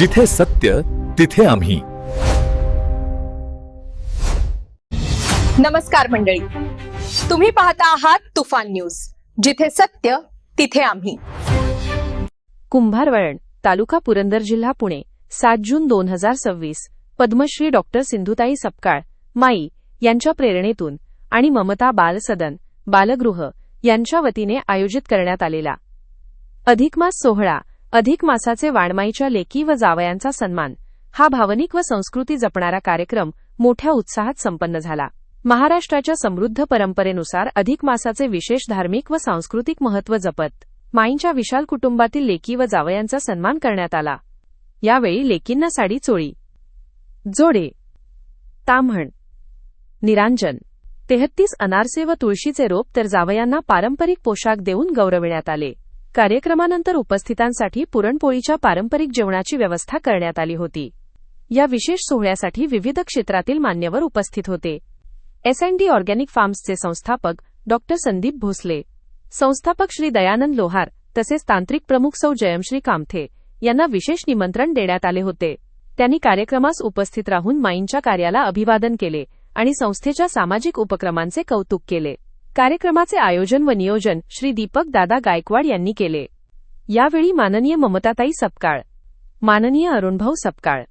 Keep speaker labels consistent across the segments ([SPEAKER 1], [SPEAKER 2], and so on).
[SPEAKER 1] जिथे सत्य तिथे आम्ही.
[SPEAKER 2] नमस्कार मंडळी, तुम्ही पाहता आहात तुफान न्यूज, जिथे सत्य तिथे आम्ही.
[SPEAKER 3] कुंभारवळण तालुका पुरंदर जिल्हा पुणे 7 जून 2026. पद्मश्री डॉक्टर सिंधुताई सपकाळ माई यांच्या प्रेरणेतून आणि ममता बाल सदन बालगृह यांच्या वतीने आयोजित करण्यात आलेला अधिक मास सोहळा, अधिक मासाचे वाणमाईच्या लेकी व जावयांचा सन्मान हा भावनिक व संस्कृती जपणारा कार्यक्रम मोठ्या उत्साहात संपन्न झाला. महाराष्ट्राच्या समृद्ध परंपरेनुसार अधिक मासाचे विशेष धार्मिक व सांस्कृतिक महत्त्व जपत माईंच्या विशाल कुटुंबातील लेकी व जावयांचा सन्मान करण्यात आला. यावेळी लेकींना साडी चोळी, जोडे, ताम्हण, निरांजन, 33 अनारसे व तुळशीचे रोप तर जावयांना पारंपरिक पोशाख देऊन गौरविण्यात आले. कार्यक्रमानंतर उपस्थितांसाठी पुरणपोळीच्या पारंपरिक जेवणाची व्यवस्था करण्यात आली होती. या विशेष सोहळ्यासाठी विविध क्षेत्रातील मान्यवर उपस्थित होते. S&D ऑर्गॅनिक फार्म्सचे संस्थापक डॉक्टर संदीप भोसले, संस्थापक श्री दयानंद लोहार तसेच तांत्रिक प्रमुख सौ जयश्री कामथे यांना विशेष निमंत्रण देण्यात आले होते. त्यांनी कार्यक्रमास उपस्थित राहून माईंच्या कार्याला अभिवादन केले आणि संस्थेच्या सामाजिक उपक्रमांचे कौतुक केले. कार्यक्रमाचे आयोजन व नियोजन श्री दीपक दादा गायकवाड यांनी केले. यावेळी माननीय ममताताई सपकाळ, माननीय अरुणभाऊ सपकाळ,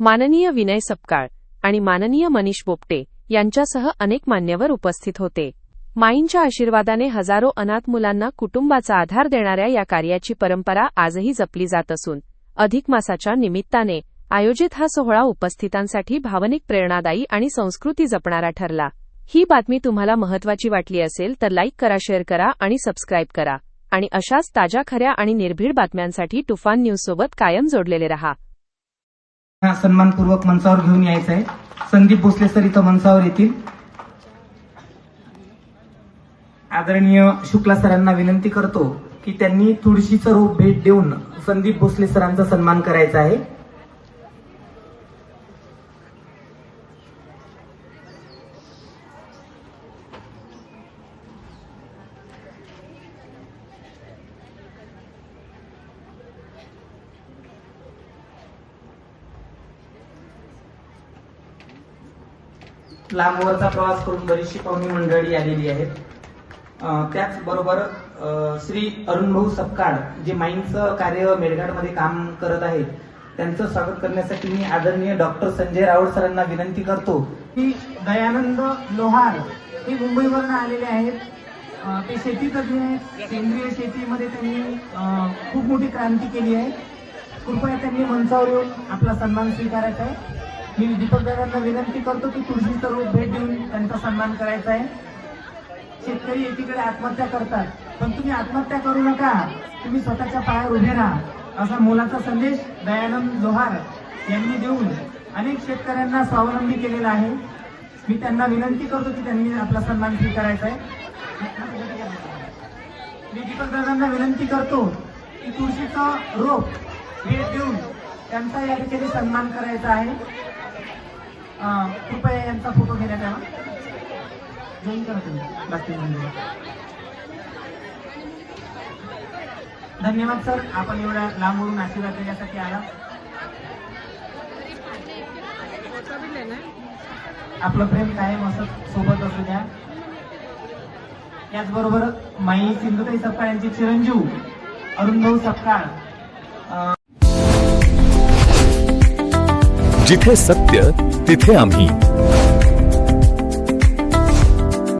[SPEAKER 3] माननीय विनय सपकाळ आणि माननीय मनीष बोपटे यांच्यासह अनेक मान्यवर उपस्थित होते. माईंच्या आशीर्वादाने हजारो अनाथ मुलांना कुटुंबाचा आधार देणाऱ्या या कार्याची परंपरा आजही जपली जात असून अधिक मासाच्या निमित्ताने आयोजित हा सोहळा उपस्थितांसाठी भावनिक, प्रेरणादायी आणि संस्कृती जपणारा ठरला. ही बातमी तुम्हाला महत्त्वाची वाटली असेल तर लाईक करा, शेअर करा आणि सबस्क्राईब करा आणि अशाच ताज्या, खऱ्या आणि निर्भीड बातम्यांसाठी तुफान न्यूज सोबत कायम जोडलेले रहा.
[SPEAKER 4] सन्मानपूर्वक मंचावर घेऊन यायचं आहे. संदीप भोसले सर इथं मंचावर येतील. आदरणीय शुक्ला सरांना विनंती करतो की त्यांनी तुळशीचं रोप भेट देऊन संदीप भोसले सरांचा सन्मान करायचा आहे. लांबवरचा प्रवास करून बरीचशी पाहुणी मंडळी आलेली आहेत. त्याचबरोबर श्री अरुणभाऊ सपकाळ जे माईंचं कार्य मेळघाटमध्ये काम करत आहेत, त्यांचं स्वागत करण्यासाठी मी आदरणीय डॉक्टर संजय राऊत सरांना विनंती करतो की दयानंद लोहार हे मुंबईवरून आलेले आहेत. ते शेतीतज्ञ आहेत. सेंद्रिय शेतीमध्ये त्यांनी खूप मोठी क्रांती केली आहे. कृपया त्यांनी मंचावर येऊन आपला सन्मान स्वीकारायचा आहे. मी दीपक दादांना विनंती करतो की तुळशीचं रोप भेट देऊन त्यांचा सन्मान करायचा आहे. शेतकरी एकीकडे आत्महत्या करतात, पण तुम्ही आत्महत्या करू नका, तुम्ही स्वतःच्या पायावर उभे राहा, असा मोलाचा संदेश दयानंद लोहार यांनी देऊन अनेक शेतकऱ्यांना स्वावलंबी केलेला आहे. मी त्यांना विनंती करतो की त्यांनी आपला सन्मान स्वीकारायचा आहे. मी दीपक दादांना विनंती करतो की तुळशीचं रोप भेट देऊन त्यांचा या ठिकाणी सन्मान करायचा आहे. कृपया यांचा फोटो घेण्यात यावा. जॉईन करा तुम्ही बाकी. धन्यवाद सर, आपण एवढ्या लांबवरून आशीर्वाद देण्यासाठी आला. आपलं प्रेम कायम असं सोबत असू द्या. याचबरोबर माई सिंधुताई सपकाळ यांचे चिरंजीव अरुणभाऊ सपकाळ.
[SPEAKER 1] जिथे सत्य तिथे आम्ही.